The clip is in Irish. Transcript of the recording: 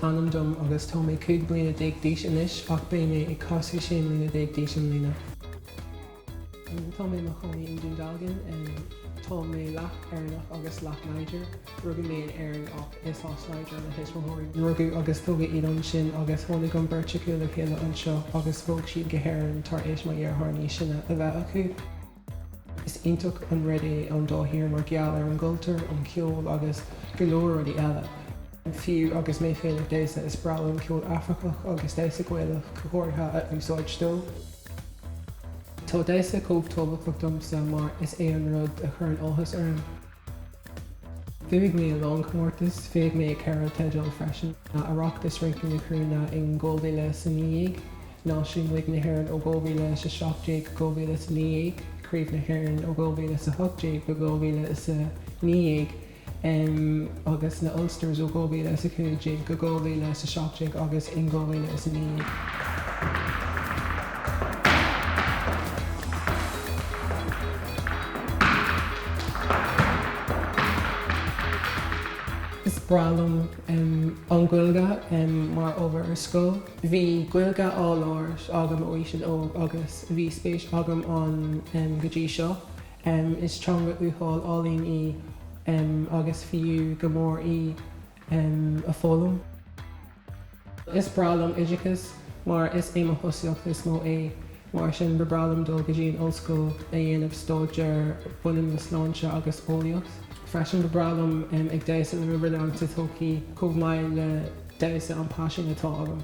anam dom agus tá mé 2 bliana déag díos inis ach bé mé ag cosú sé bliana déag díos an lína. Tá mé mo choí in dúndágan tá mé leath airnach agus leath Niger rugú mé an aireann ach is as Niger na hismóirí. Rugú agus tóga iad an sin agus tháinig an birrteachú le chéile anseo agus bhóg siad go hÉireann tar éis mar dheartharnaí sinna a bheith acu. Is ionach an rudé an dóthír mar geall ar an gcultúr an ceol agus go leor rudaí eile. Fiú agus mé féidir déasa is brealam ceol Africach agus déasa Gaelach curadh a úsáid stó. Tá déasa chomh tóbhachtach domhsa mar is é an rud a chur an áthas orm. Bhuaigh mé long comórtas, féag mé ceithre teideal freisin a rocktas rinking na crúna in ggóilbhíle sa níag, náisiún mhuiig na hÉireann ó ggóilbhíle sa 7 go ggóilbhíle sa níag, críomh na hÉireann ó ggóilbhíle sa 8 go ggóilbhíle sa níag, agus na Ulsters ó ggóilbhíle sa 5 go ggóilbhíle sa 7 agus in ggóilbhíle sa níag. Brealam an ghulga mar over ar scoil. Bhí ghulga áláir agam ó sin óg agus bhí spéis agam an go dtí seo. Is teanga uthall álainn í agus fiú go mór í a fólam. Is brealam oideachas mar is éime thosaíocht is mó é mar sin be brealam dul go dtí an ollscoil a dhéanamh stóidear buaileann na sláinte agus óíocht. Freisin go brealam ag déasa an Riverdance tócaí chomh le déasa an páisiún atá agam.